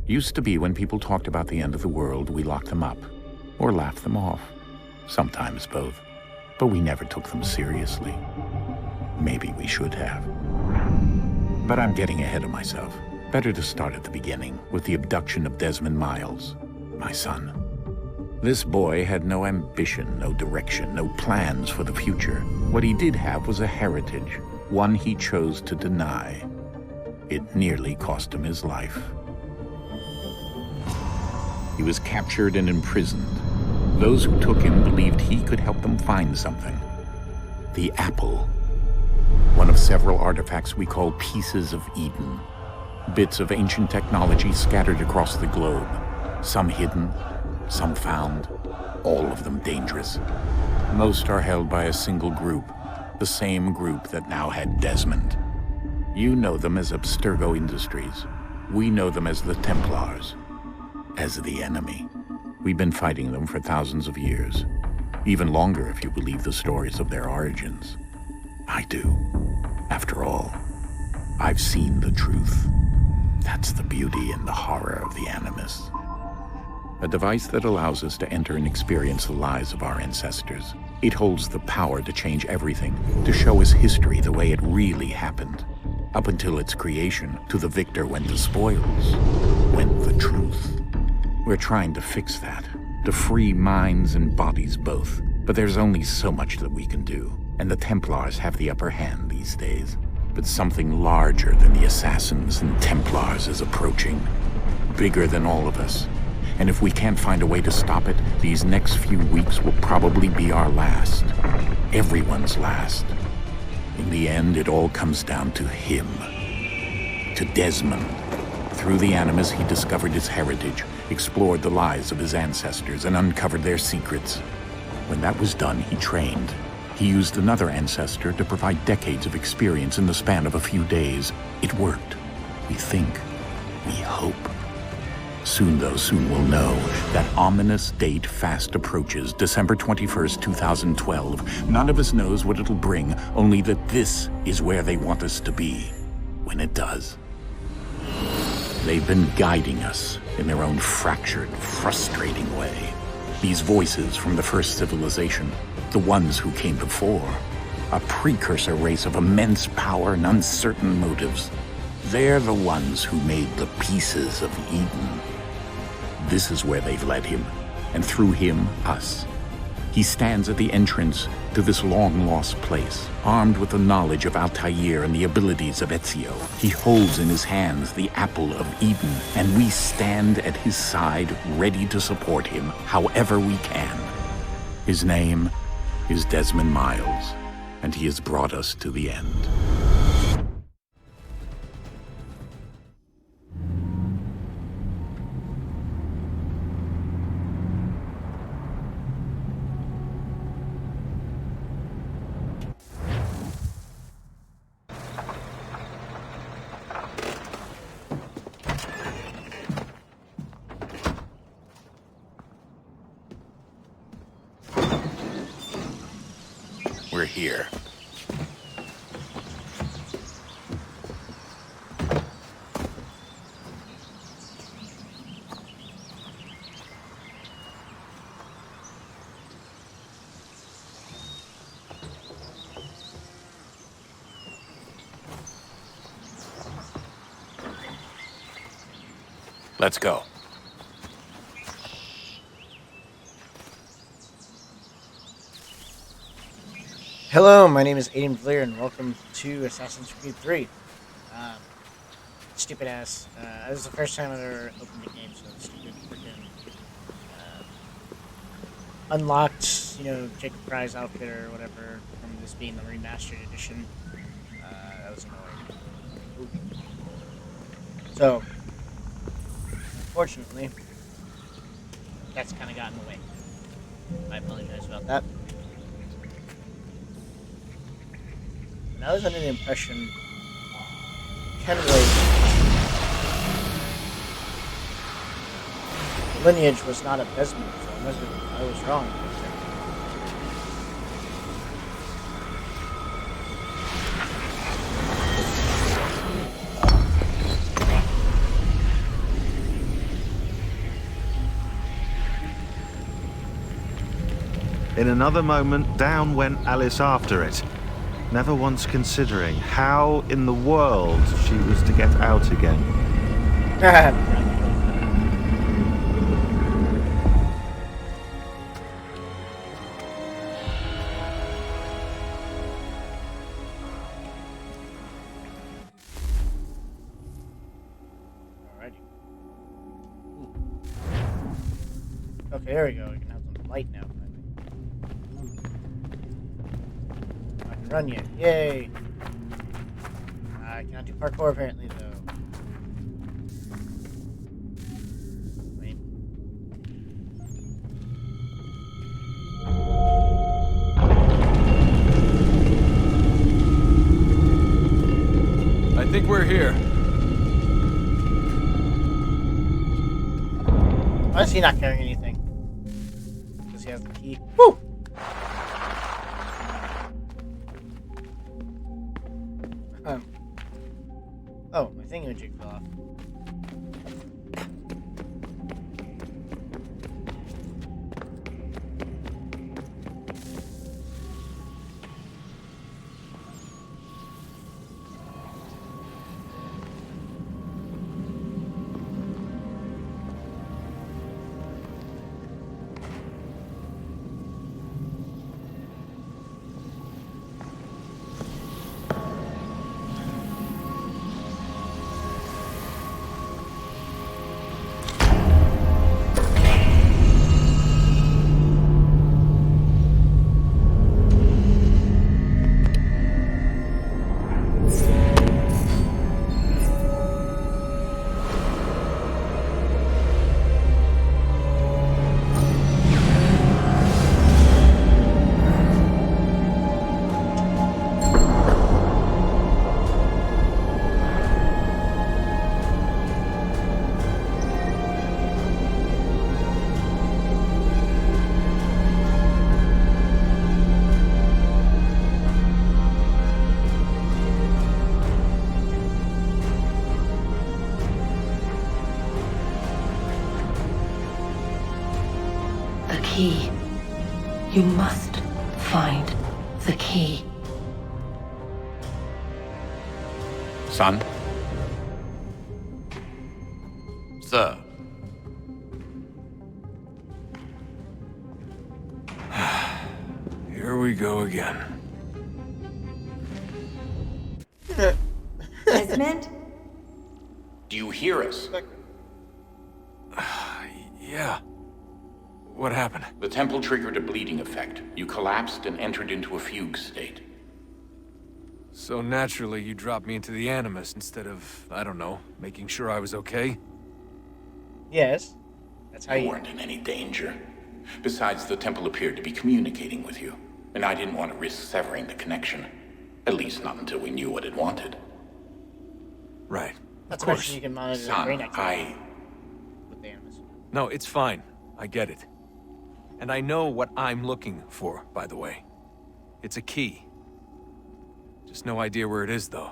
Used to be when people talked about the end of the world, we locked them up, or laughed them off. Sometimes both. But we never took them seriously. Maybe we should have. But I'm getting ahead of myself. Better to start at the beginning, with the abduction of Desmond Miles, my son. This boy had no ambition, no direction, no plans for the future. What he did have was a heritage, one he chose to deny. It nearly cost him his life. He was captured and imprisoned. Those who took him believed he could help them find something. The apple. One of several artifacts we call pieces of Eden. Bits of ancient technology scattered across the globe. Some hidden, some found, all of them dangerous. Most are held by a single group, the same group that now had Desmond. You know them as Abstergo Industries. We know them as the Templars, as the enemy. We've been fighting them for thousands of years, even longer if you believe the stories of their origins. I do. After all, I've seen the truth. That's the beauty and the horror of the Animus. A device that allows us to enter and experience the lives of our ancestors. It holds the power to change everything, to show us history the way it really happened. Up until its creation, to the victor went the spoils, went the truth. We're trying to fix that, to free minds and bodies both. But there's only so much that we can do, and the Templars have the upper hand these days. But something larger than the Assassins and Templars is approaching, bigger than all of us. And if we can't find a way to stop it, these next few weeks will probably be our last. Everyone's last. In the end, it all comes down to him. To Desmond. Through the Animus, he discovered his heritage, explored the lives of his ancestors, and uncovered their secrets. When that was done, he trained. He used another ancestor to provide decades of experience in the span of a few days. It worked. We think. We hope. Soon, though, soon we'll know. That ominous date fast approaches, December 21st, 2012. None of us knows what it'll bring, only that this is where they want us to be, when it does. They've been guiding us in their own fractured, frustrating way. These voices from the first civilization, the ones who came before, a precursor race of immense power and uncertain motives. They're the ones who made the pieces of Eden. This is where they've led him, and through him, us. He stands at the entrance to this long-lost place, armed with the knowledge of Altair and the abilities of Ezio. He holds in his hands the apple of Eden, and we stand at his side, ready to support him however we can. His name is Desmond Miles, and he has brought us to the end. We're here. Let's go. Hello, my name is Aiden Blair, and welcome to Assassin's Creed 3. Stupid ass. This is the first time I've ever opened the game, so stupid freaking unlocked, Jacob Prize outfit or whatever from this being the remastered edition. That was annoying. Ooh. So, unfortunately, that's kind of gotten in the way. I apologize about that. I was under the impression Kenway lineage was not a Desmond, so I was wrong. In another moment, down went Alice after it, never once considering how in the world she was to get out again. Alrighty. Okay, there we go. We can have some light now. I can run yet. Yay! I cannot do parkour apparently, though. Wait. I think we're here. Why is he not carrying anything? Because he has the key. Woo! Oh, my thingamajig fell off. The key. You must find the key. Son? Sir. Here we go again. Desmond? Do you hear us? Yeah. What happened? The temple triggered a bleeding effect. You collapsed and entered into a fugue state. So naturally, you dropped me into the Animus instead of, I don't know, making sure I was okay? Yes. That's how You you... weren't in any danger. Besides, the temple appeared to be communicating with you, and I didn't want to risk severing the connection. At least not until we knew what it wanted. Right. That's of how course. you can monitor the Son, brain activity with the Animus. No, it's fine. I get it. And I know what I'm looking for, by the way. It's a key. Just no idea where it is, though.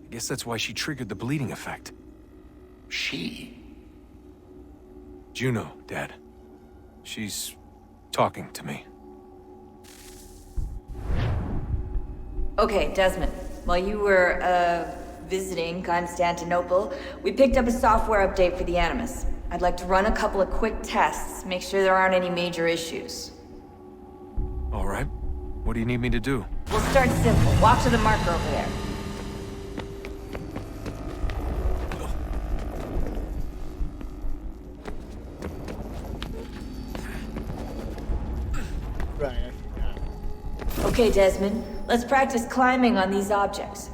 I guess that's why she triggered the bleeding effect. She? Juno, Dad. She's talking to me. Okay, Desmond. While you were, visiting Constantinople, we picked up a software update for the Animus. I'd like to run a couple of quick tests, make sure there aren't any major issues. All right. What do you need me to do? We'll start simple. Walk to the marker over there. Right, I forgot. Okay, Desmond. Let's practice climbing on these objects.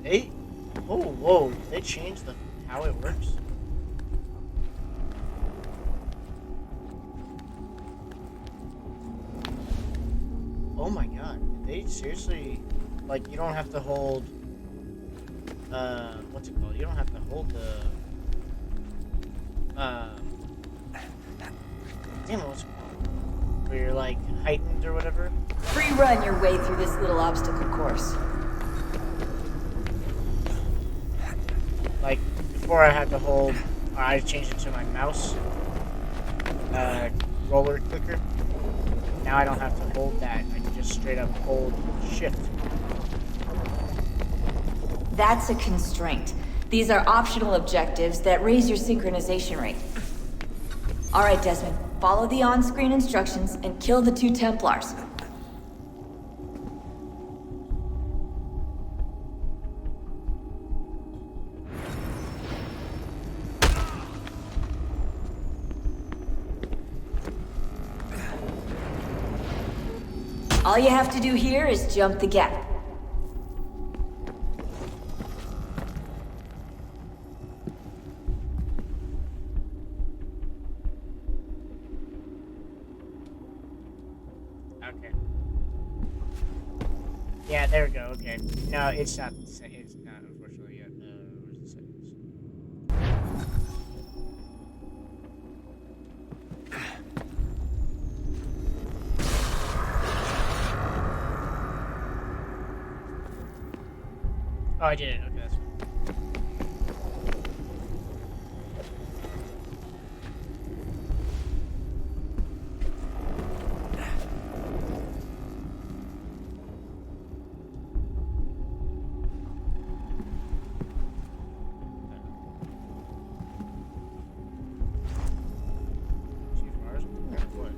They... Oh, whoa. They changed how it works? Oh my god. They seriously... Like, you don't have to hold... what's it called? You don't have to hold the... Damn it, what's it called? Where you're, like, heightened or whatever. Free run your way through this little obstacle course. Like, before I had to hold, I changed it to my mouse roller clicker. Now I don't have to hold that. I can just straight up hold shift. That's a constraint. These are optional objectives that raise your synchronization rate. Alright, Desmond. Follow the on-screen instructions and kill the 2 Templars. All you have to do here is jump the gap. Okay. Yeah, there we go. Okay. No, it's not. It's not, unfortunately, yet. Where's the settings? Oh, I did it. Okay, that's fine. Chief Mars? What?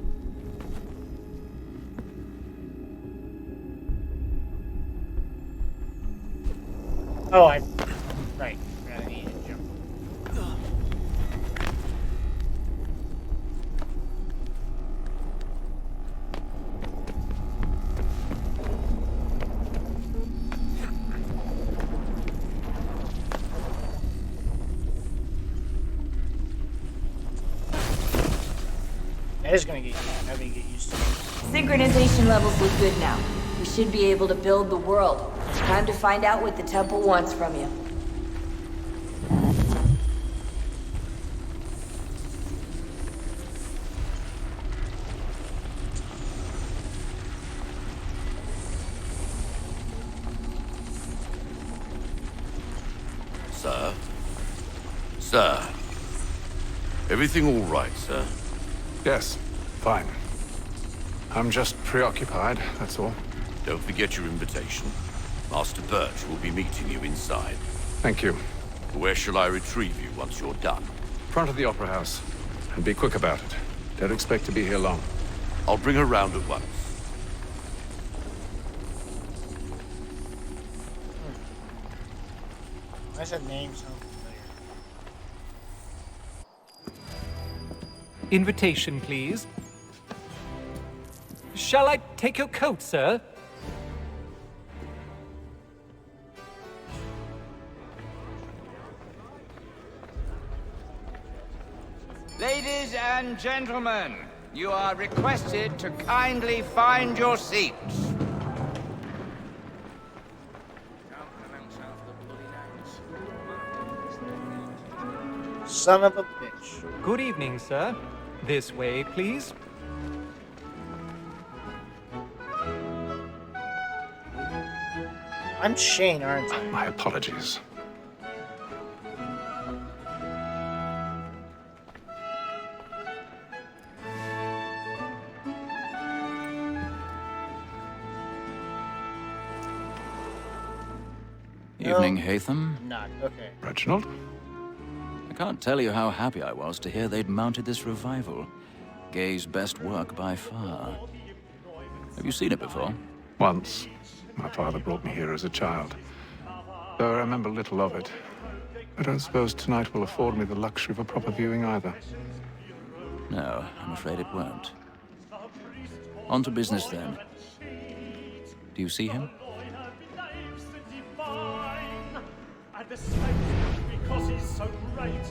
Oh, right. I need to jump. That is gonna get used to it. Synchronization levels look good now. We should be able to build the world. Time to find out what the temple wants from you. Sir? Sir? Everything all right, sir? Yes, fine. I'm just preoccupied, that's all. Don't forget your invitation. Master Birch will be meeting you inside. Thank you. Where shall I retrieve you once you're done? Front of the Opera House. And be quick about it. Don't expect to be here long. I'll bring her round at once. Why does that name sound familiar? Invitation, please. Shall I take your coat, sir? Ladies and gentlemen, you are requested to kindly find your seats. Son of a bitch. Good evening, sir. This way, please. I'm Shane, aren't I? My apologies. Evening, Hatham. Not. Okay. Reginald? I can't tell you how happy I was to hear they'd mounted this revival. Gay's best work by far. Have you seen it before? Once. My father brought me here as a child. Though I remember little of it. I don't suppose tonight will afford me the luxury of a proper viewing either. No, I'm afraid it won't. On to business then. Do you see him? Because he's so great,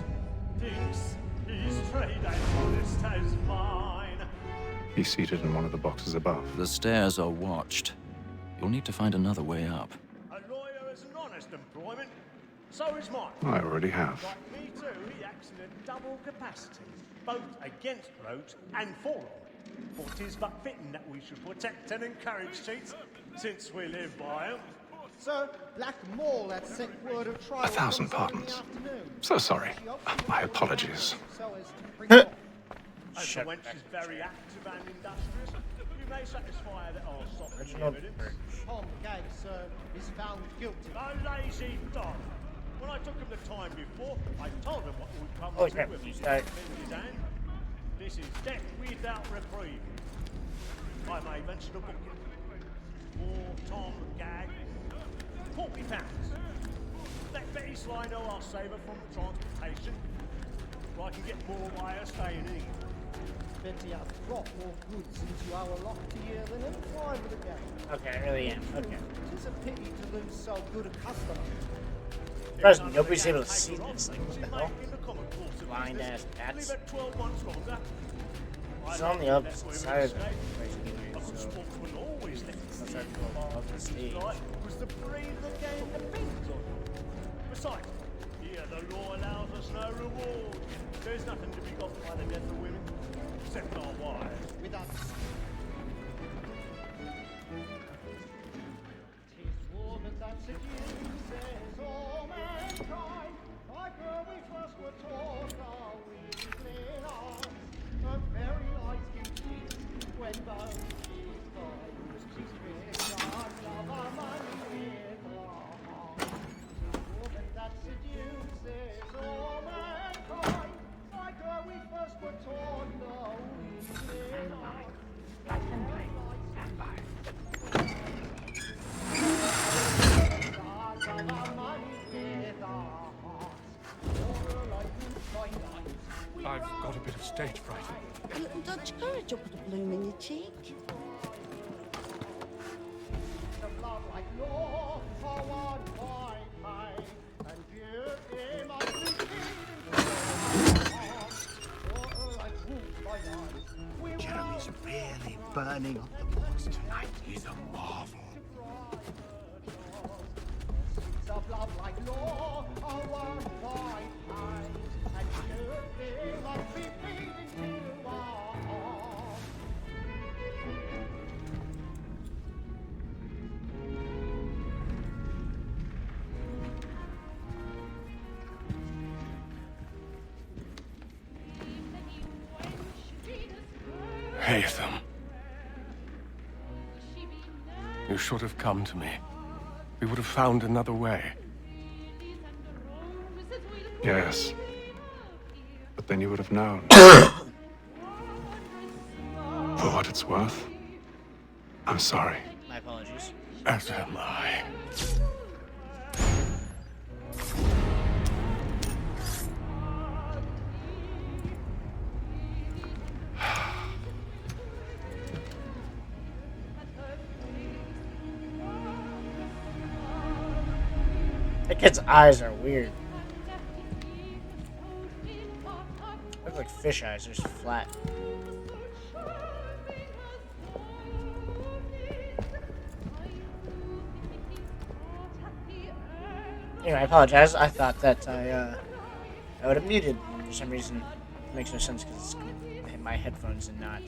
thinks he's trade as honest as mine. He's seated in one of the boxes above. The stairs are watched. You'll need to find another way up. A lawyer is an honest employment, so is mine. I already have. Like me too, he acts in a double capacity, both against roads and for them. For 'tis but fitting that we should protect and encourage cheats, since we live by 'em. Sir, Black Mole had sent word of trial. 1,000 pardons. So sorry. My apologies. As the wench is very active and industrious, you may satisfy her that I'll stop the evidence. Tom Gag, sir, is found guilty. A lazy dog. When I took him the time before, I told him what would come Holy to crap, him you if he guys. in his hand. This is death without reprieve. I may mention a book. For Tom Gag, £40. Let Betty Sly know I'll save her from transportation, so I can get more by her staying in. Betty has brought more goods into our locked year than any time of the game. Okay, I really am. Okay. It is a pity to lose so good a customer. Trust me, nobody's able to see this. Like, what the hell? Blind ass bats. It's on the opposite side of the place anyway, so I'll start to go off the stage. Was to breathe the game depends on. Besides, here the law allows us no reward. There's nothing to be got by the death of women, except our wives. With us. Tis woman that seduces all mankind. Like her we first were taught our weakling arms. A very light skin when both she's gone. She's rich on love our money with our heart. Woman that seduces all mankind. Like her we first were taught our weakling arms. I've got a bit of stage fright. A little Dutch courage will put a bloom in your cheek. Jeremy's really burning up the boards tonight. He's a marvel. Of love like law, and you must be beating to our hearts. Haytham. You should have come to me. We would have found another way. Yes. But then you would have known. For what it's worth, I'm sorry. My apologies. As am I. That kid's eyes are weird. Look like fish eyes, they're just flat. Anyway, I apologize. I thought that I would have muted for some reason. It makes no sense because it's my headphones and not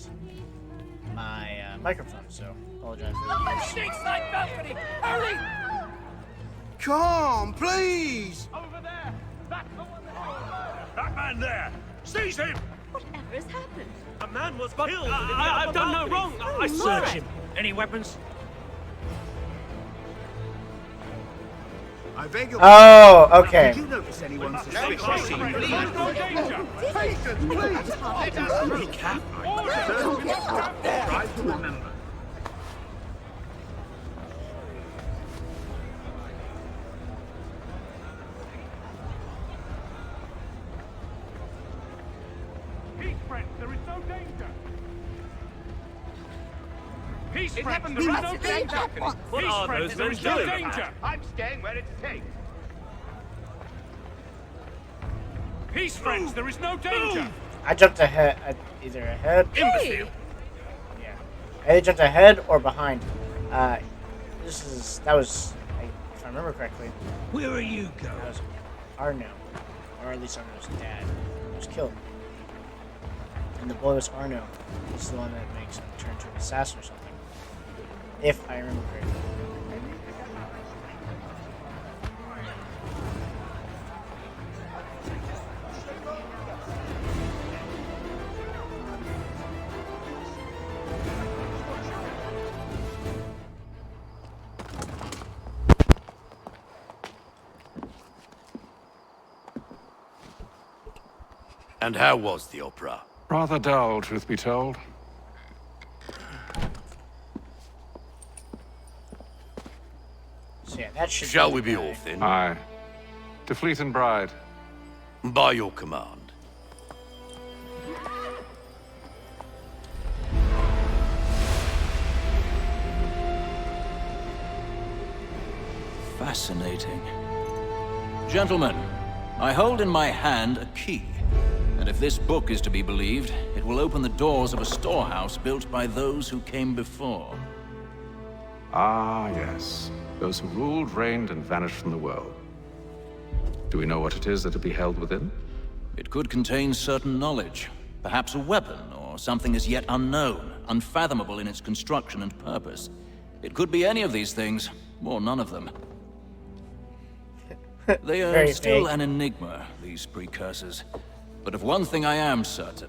my microphone. So apologize for the Hurry! Come, please! Over there! That's the one that man there! Seize him! Whatever has happened? A man was But killed. I've done no wrong. I Search him. Any weapons? I beg your Oh, okay. Did you notice anyone suspicious? Please, no danger! Try to remember. Peace, friends, there is no danger! Peace, It friends, happened there is to no us. danger! What Peace, are friends, those there is men no doing? danger! I'm staying where it's safe. Peace, friends, there is no danger! I jumped ahead, either ahead. Imbecile! Yeah, I either jumped ahead or behind. That was, if I remember correctly. Where are you That going? was Arno, or at least Arno's dad, was killed. And the boy was Arno. He's the one that makes him turn to an assassin or something. If I remember correctly. And how was the opera? Rather dull, truth be told. So yeah, that should Shall be we the be guy. off then? Aye. To Fleet and Bride. By your command. Fascinating. Gentlemen, I hold in my hand a key. And if this book is to be believed, it will open the doors of a storehouse built by those who came before. Ah, yes. Those who ruled, reigned, and vanished from the world. Do we know what it is that will be held within? It could contain certain knowledge. Perhaps a weapon, or something as yet unknown, unfathomable in its construction and purpose. It could be any of these things, or none of them. They are Very still vague. an enigma, these precursors. But of one thing I am certain.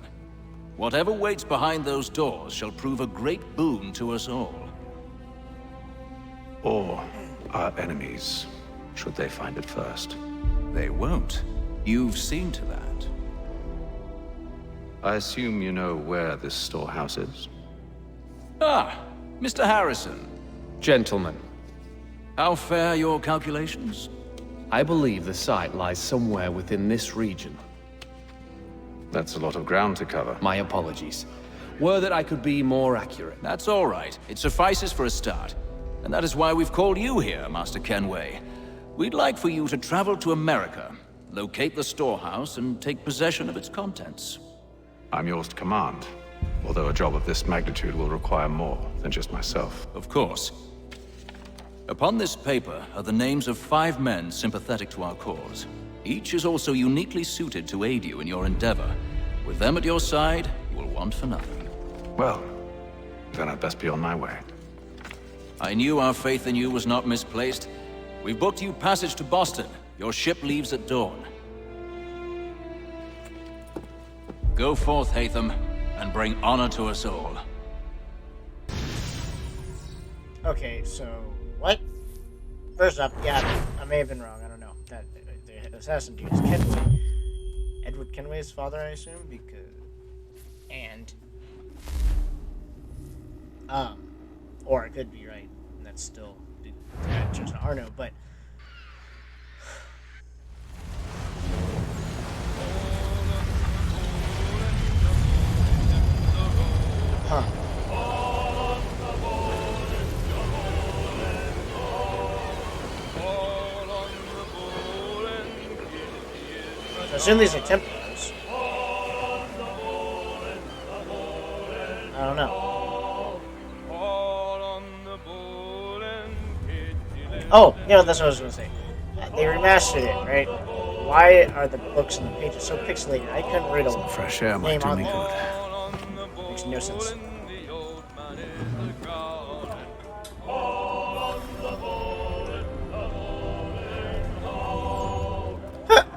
Whatever waits behind those doors shall prove a great boon to us all. Or our enemies, should they find it first. They won't. You've seen to that. I assume you know where this storehouse is? Ah, Mr. Harrison. Gentlemen, How fare your calculations? I believe the site lies somewhere within this region. That's a lot of ground to cover. My apologies. Were that I could be more accurate. That's all right. It suffices for a start. And that is why we've called you here, Master Kenway. We'd like for you to travel to America, locate the storehouse, and take possession of its contents. I'm yours to command, although a job of this magnitude will require more than just myself. Of course. Upon this paper are the names of 5 men sympathetic to our cause. Each is also uniquely suited to aid you in your endeavor. With them at your side, you will want for nothing. Well, then I'd best be on my way. I knew our faith in you was not misplaced. We've booked you passage to Boston. Your ship leaves at dawn. Go forth, Hatham, and bring honor to us all. Okay, so what? First up, yeah, I may have been wrong. I don't know. That the assassin dude is Kenway. Edward Kenway's father, I assume, because or it could be right, and that's still the guy that turns to Arno, but. Huh. I assume these are Templars. I don't know. Oh, yeah, that's what I was going to say. They remastered it, right? Why are the books and the pages so pixelated? I couldn't read a Fresh air might name do on me them. good. Makes no sense.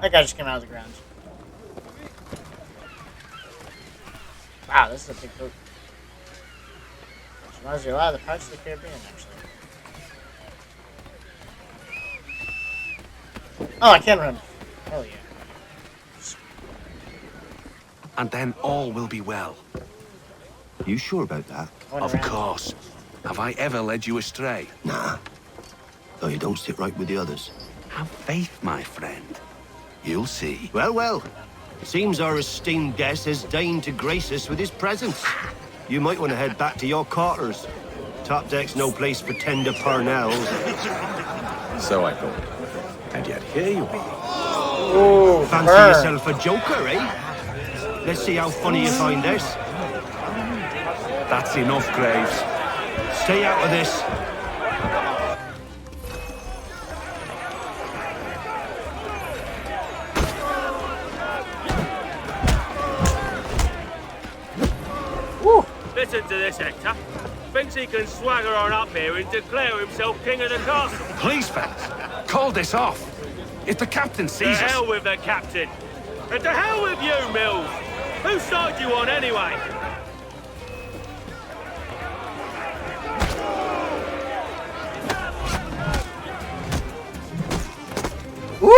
That guy just came out of the ground. Wow, this is a big boat. Which reminds me a lot of the Pirates of the Caribbean, actually. Oh, I can run. Hell yeah. And then all will be well. You sure about that? Of course. Have I ever led you astray? Nah. Though you don't sit right with the others. Have faith, my friend. You'll see. Well, well. It seems our esteemed guest has deigned to grace us with his presence. You might want to head back to your quarters. Top deck's no place for tender parnells. So I thought. And yet here you are. Ooh, fancy burn. yourself a joker, eh? Let's see how funny you find this. That's enough, Graves. Stay out of this. Listen to this, Hector. Thinks he can swagger on up here and declare himself king of the castle. Please, fellas, call this off. If the captain To sees us... hell with the captain. And to hell with you, Mills. Whose side you on, anyway? Woo!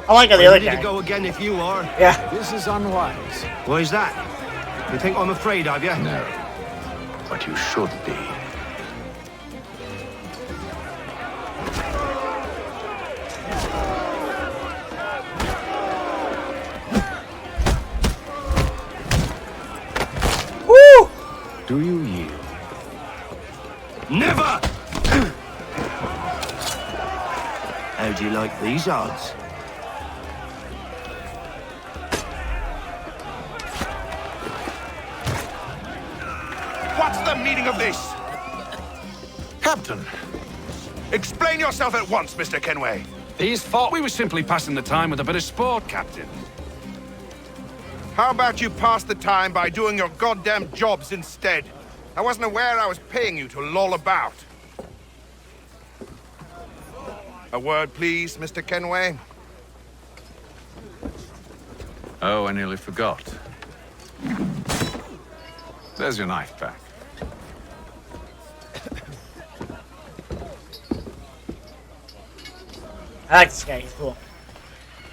I like how the other Ready guy. to go again if you are. Yeah. This is unwise. Why's that? You think I'm afraid of you? No, but you should be. Woo! Do you yield? Never! How do you like these odds? What's the meaning of this? Captain, Explain yourself at once, Mr. Kenway. these thought we were simply passing the time with a bit of sport, Captain. How about you pass the time by doing your goddamn jobs instead? I wasn't aware I was paying you to loll about. A word, please, Mr. Kenway. Oh, I nearly forgot. There's your knife back. I like this guy. He's cool.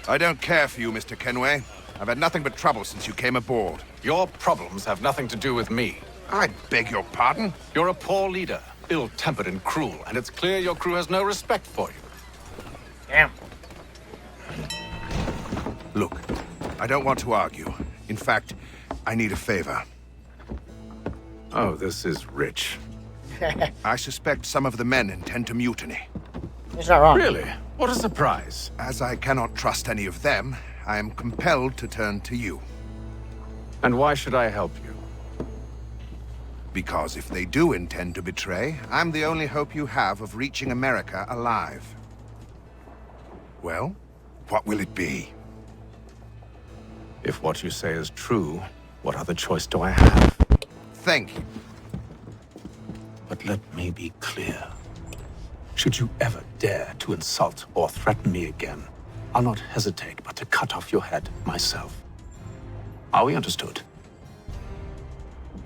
I don't care for you, Mr. Kenway. I've had nothing but trouble since you came aboard. Your problems have nothing to do with me. I beg your pardon? You're a poor leader, ill-tempered and cruel, and it's clear your crew has no respect for you. Damn. Look, I don't want to argue. In fact, I need a favor. Oh, this is rich. I suspect some of the men intend to mutiny. He's not wrong. Really? What a surprise. As I cannot trust any of them, I am compelled to turn to you. And why should I help you? Because if they do intend to betray, I'm the only hope you have of reaching America alive. Well, what will it be? If what you say is true, what other choice do I have? Thank you. But let me be clear. Should you ever dare to insult or threaten me again, I'll not hesitate but to cut off your head myself. Are we understood?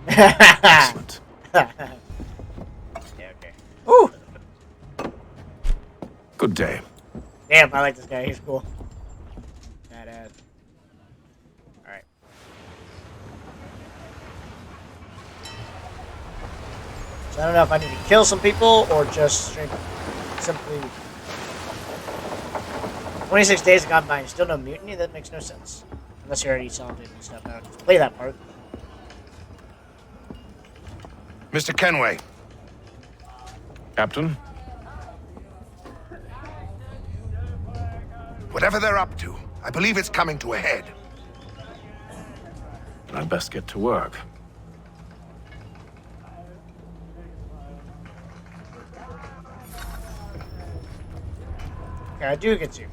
Excellent. Okay. Ooh. Good day. Damn, I like this guy. He's cool. Badass. Alright. So I don't know if I need to kill some people or just simply... 26 days have gone by and still no mutiny? That makes no sense. Unless you already solved it and stuff out. Just play that part. Mr. Kenway. Captain? Whatever they're up to, I believe it's coming to a head. I'd best get to work. Okay, I do get to.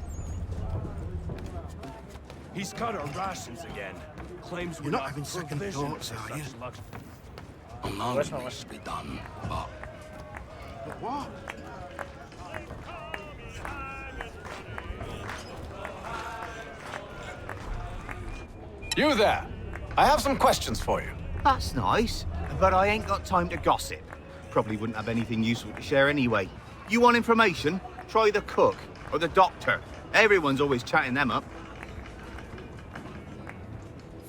He's cut our rations again. Claims we're not having second thoughts, are you? Where's my list? be done, but... What? You there! I have some questions for you. That's nice, but I ain't got time to gossip. Probably wouldn't have anything useful to share anyway. You want information? Try the cook or the doctor. Everyone's always chatting them up.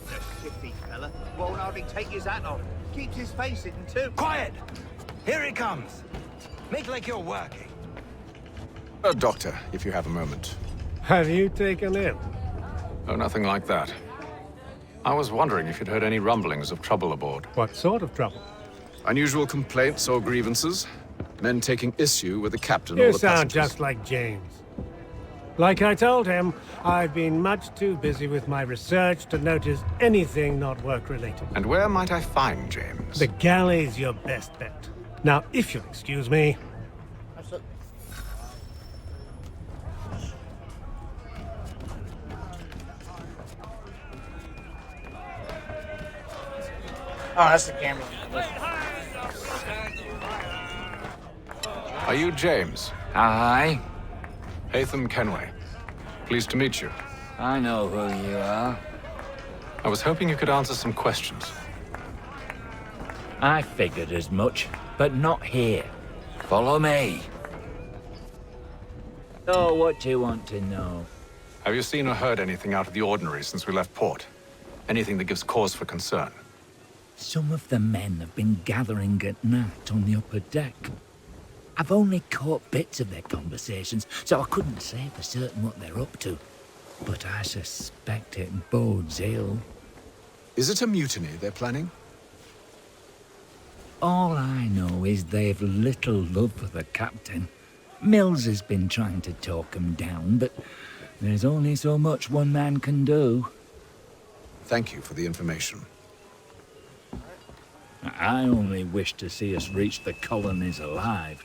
The shifty fella won't hardly take his hat off. Keeps his face hidden too. Quiet! Here he comes. Make like you're working. Doctor, if you have a moment. Have you taken ill? Oh, nothing like that. I was wondering if you'd heard any rumblings of trouble aboard. What sort of trouble? Unusual complaints or grievances? Men taking issue with the captain or You the sound passengers? just like James. Like I told him, I've been much too busy with my research to notice anything not work-related. And where might I find James? The galley's your best bet. Now, if you'll excuse me... Absolutely. that's the camera. Are you James? Aye. Hatham Kenway. Pleased to meet you. I know who you are. I was hoping you could answer some questions. I figured as much, but not here. Follow me. So, what do you want to know? Have you seen or heard anything out of the ordinary since we left port? Anything that gives cause for concern? Some of the men have been gathering at night on the upper deck. I've only caught bits of their conversations, so I couldn't say for certain what they're up to. But I suspect it bodes ill. Is it a mutiny they're planning? All I know is they've little love for the captain. Mills has been trying to talk him down, but there's only so much one man can do. Thank you for the information. I only wish to see us reach the colonies alive.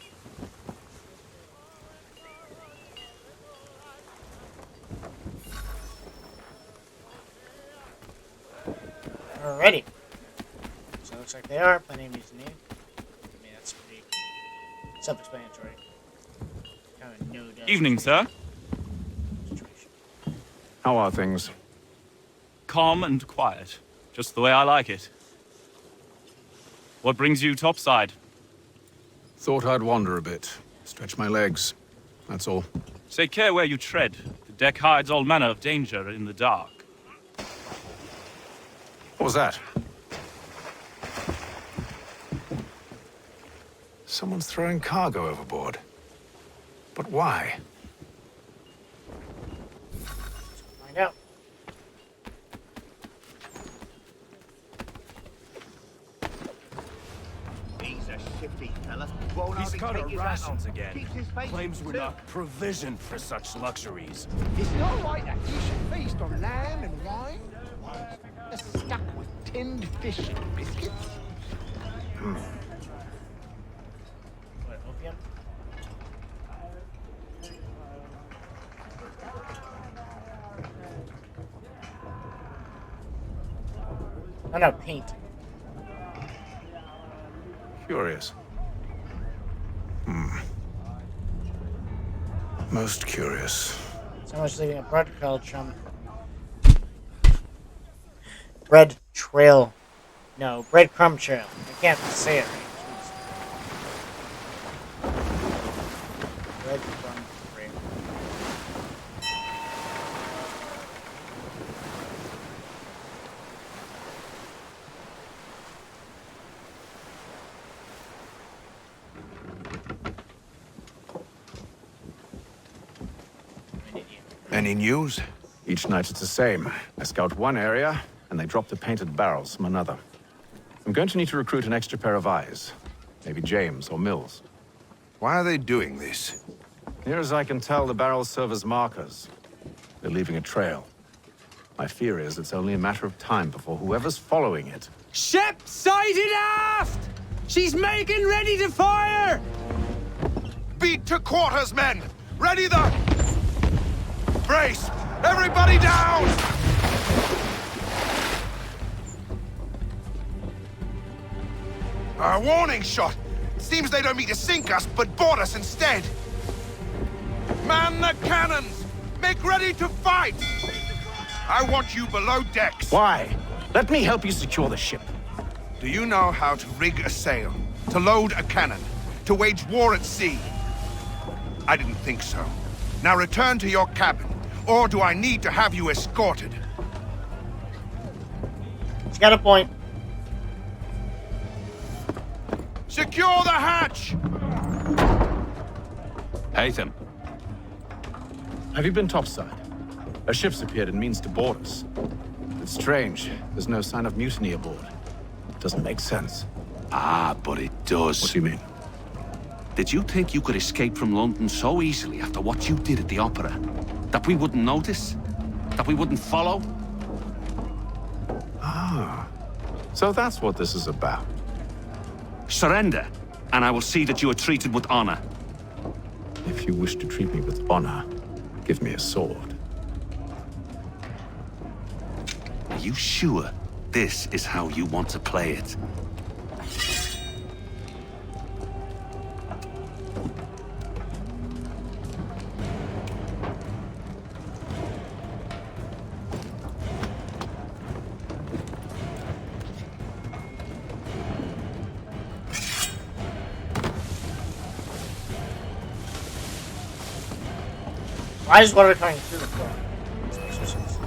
Alrighty. So it looks like they are. Plenty of mutiny. I mean, that's pretty self-explanatory. Kind of know that. Evening, sir. How are things? Calm and quiet. Just the way I like it. What brings you topside? Thought I'd wander a bit. Stretch my legs. That's all. Take care where you tread. The deck hides all manner of danger in the dark. What was that? Someone's throwing cargo overboard. But why? Find out. He's a shifty fella. He's cut our rations again. Claims we're not provisioned for such luxuries. Is it all right that you should feast on lamb and wine? Stuck with tinned fish and biscuits? What, opium? Oh no, paint. Curious. Most curious. Someone's leaving a bread trail, chum. Bread trail. No, breadcrumb trail. I can't say it right. Jeez. Breadcrumb trail. Any news? Each night it's the same. I scout one area, and they drop the painted barrels from another. I'm going to need to recruit an extra pair of eyes. Maybe James or Mills. Why are they doing this? Near as I can tell, the barrels serve as markers. They're leaving a trail. My fear is it's only a matter of time before whoever's following it. Ship sighted aft! She's making ready to fire! Beat to quarters, men! Ready the... Brace! Everybody down! A warning shot! Seems they don't mean to sink us, but board us instead! Man the cannons! Make ready to fight! I want you below decks! Why? Let me help you secure the ship. Do you know how to rig a sail? To load a cannon? To wage war at sea? I didn't think so. Now return to your cabin, or do I need to have you escorted? He's got a point. Secure the hatch! Hatham. Have you been topside? A ship's appeared and means to board us. It's strange. There's no sign of mutiny aboard. Doesn't make sense. Ah, but it does. What do you mean? Did you think you could escape from London so easily after what you did at the opera? That we wouldn't notice? That we wouldn't follow? Ah. So that's what this is about. Surrender, and I will see that you are treated with honor. If you wish to treat me with honor, give me a sword. Are you sure? this is how you want to play it. Why is water coming through the floor? This makes no sense.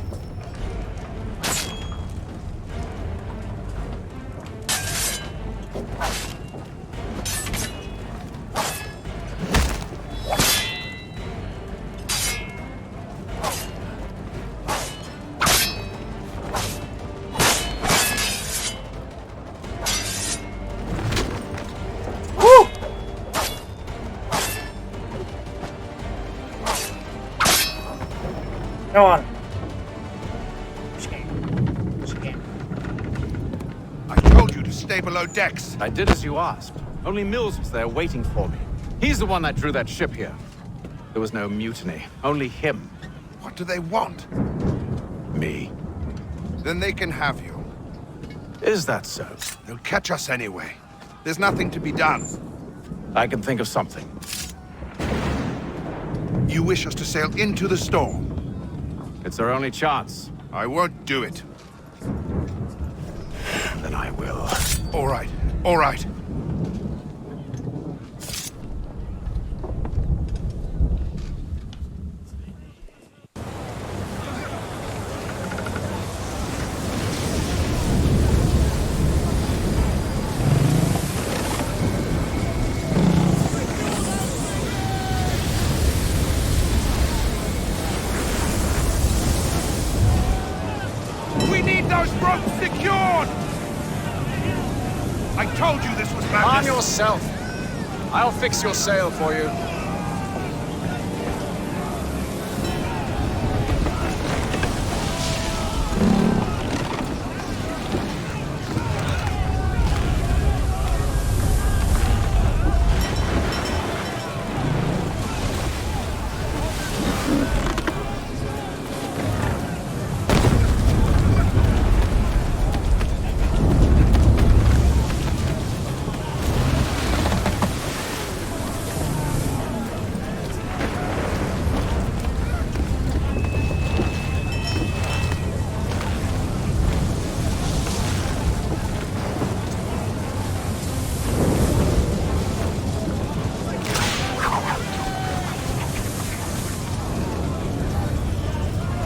Woo! Go on. I told you to stay below decks. I did as you asked. Only Mills was there waiting for me. He's the one that drew that ship here. There was no mutiny, only him. What do they want? Me. Then they can have you. Is that so? They'll catch us anyway. There's nothing to be done. I can think of something. You wish us to sail into the storm? It's our only chance. I won't do it. Then I will. All right, all right. We need those ropes secured! I told you this was madness. Arm yourself. I'll fix your sail for you.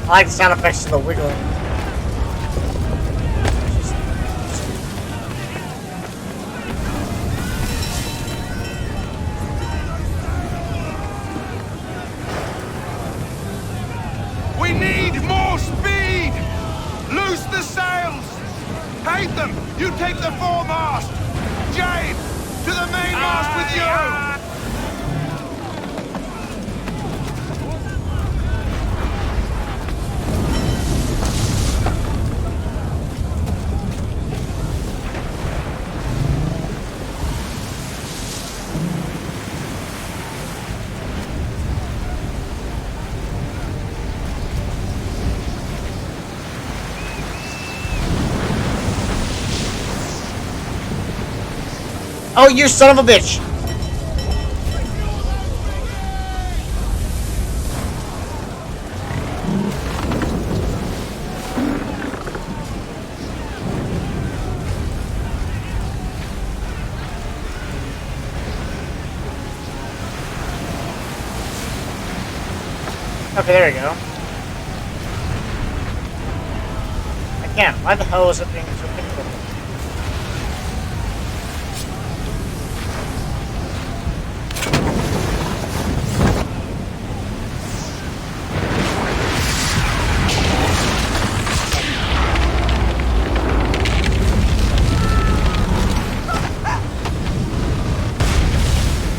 I like the sound effects of the wiggling. We need more speed! Loose the sails! Haytham, you take the foremast! James, to the mainmast with you! Oh, you son of a bitch! Okay, there we go. Again, why the hell is it being so difficult?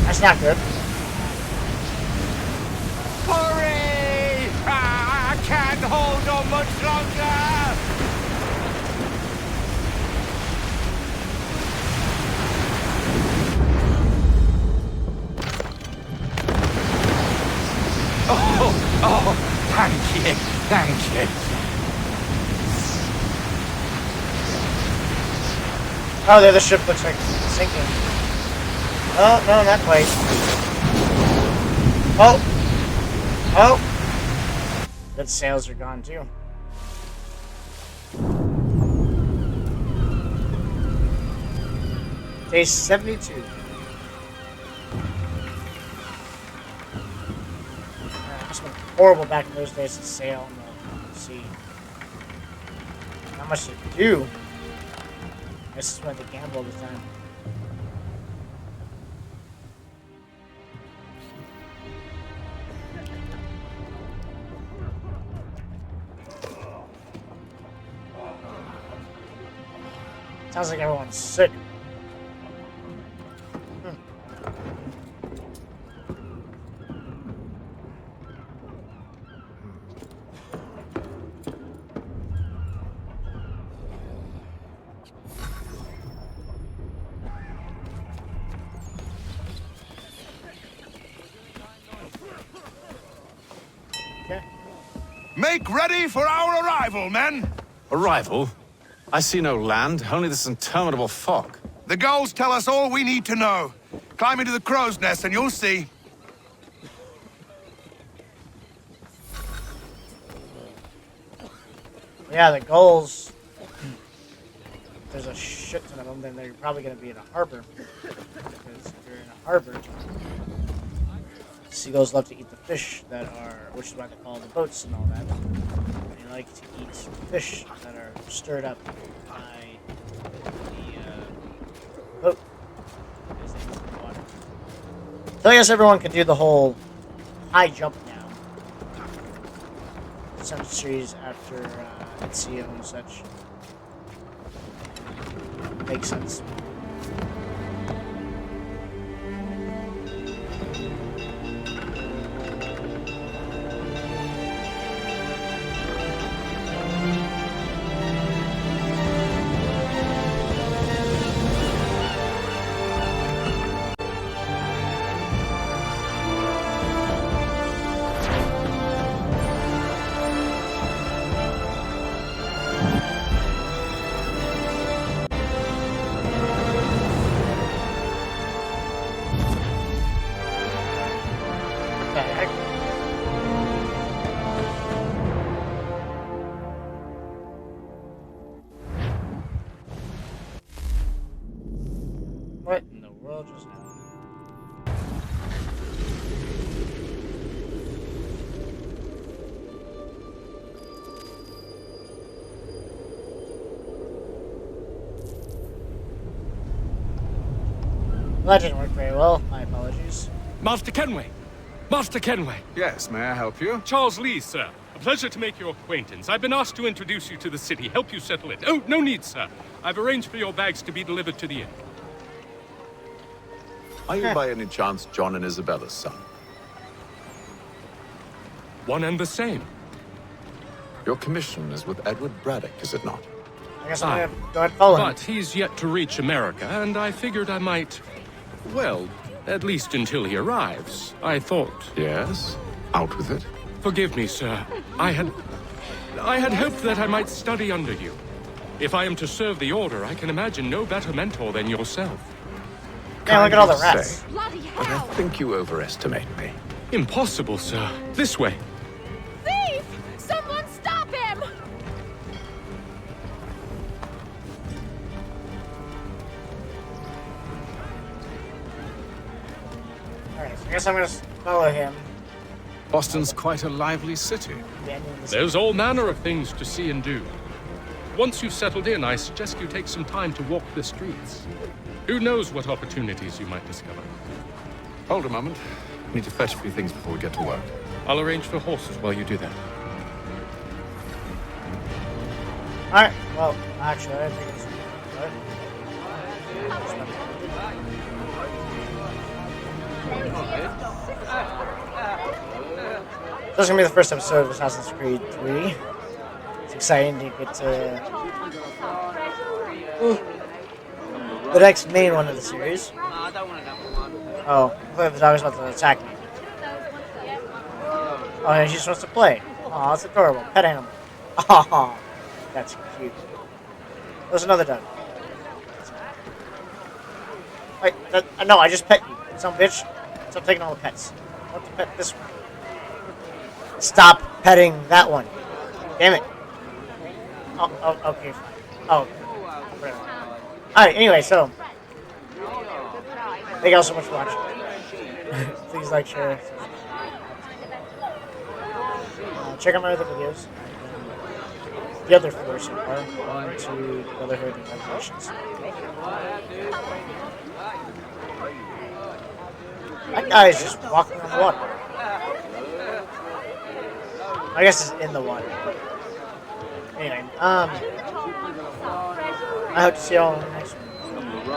That's not good. Hurry! I can't hold on much longer! Oh, thank you, thank you. Oh, the other ship looks like it's sinking. Oh, no, not quite. Oh! Oh! The sails are gone, too. Day 72. It must have been horrible back in those days to sail on the sea. Not much to do. I just went to gamble all the time. Sounds like everyone's sick. Make ready for our arrival, men! Arrival? I see no land, only this interminable fog. The gulls tell us all we need to know. Climb into the crow's nest and you'll see. Yeah, the gulls. There's a shit ton of them, then they're probably going to be in a harbor. Because if you're in a harbor, seagulls love to eat the fish that are, which is why they call them the boats and all that. They like to eat fish that are stirred up by the boat as they move in the water. So I guess everyone can do the whole high jump now. Centuries after Ezio and such. Makes sense. What in the world just happened? Well, that didn't work very well. My apologies. Master Kenway! Master Kenway! Yes, may I help you? Charles Lee, sir. A pleasure to make your acquaintance. I've been asked to introduce you to the city, help you settle it. Oh, no need, sir. I've arranged for your bags to be delivered to the inn. Are you by any chance John and Isabella's son? One and the same. Your commission is with Edward Braddock, is it not? I guess I'm gonna go ahead and follow him. But he's yet to reach America, and I figured I might... Well, at least until he arrives. I thought... Yes? Out with it. Forgive me, sir. I had hoped that I might study under you. If I am to serve the Order, I can imagine no better mentor than yourself. Yeah, look at all the Kindly rats. say, but I think you overestimate me. Impossible, sir. This way. Thief! Someone stop him! Alright, so I guess I'm gonna follow him. Boston's quite a lively city. There's all manner of things to see and do. Once you've settled in, I suggest you take some time to walk the streets. Who knows what opportunities you might discover. Hold a moment. I need to fetch a few things before we get to work. I'll arrange for horses while you do that. Alright, well, actually, I think it's... This is gonna be the first episode of Assassin's Creed 3. It's exciting to get to the next main one of the series. Oh, I thought the dog was about to attack me. Oh, and she's supposed to play. Oh, that's adorable. Pet animal. Oh, that's cute. There's another dog. Wait, no, I just pet you. Some bitch. Stop taking all the pets. I want to pet this one. Stop petting that one. Damn it. Oh, okay, fine. Oh, whatever. Alright, anyway, so. Thank you all so much for watching. Please like, share. Check out my other videos. The other 4 so far. On to Brotherhood and Revelations. That guy is just walking on the water. I guess it's in the water. Anyway, I hope to see y'all in the next one. I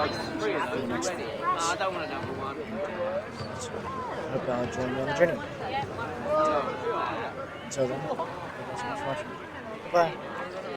hope y'all join me on the journey. Until then, thank you so much for watching. Bye.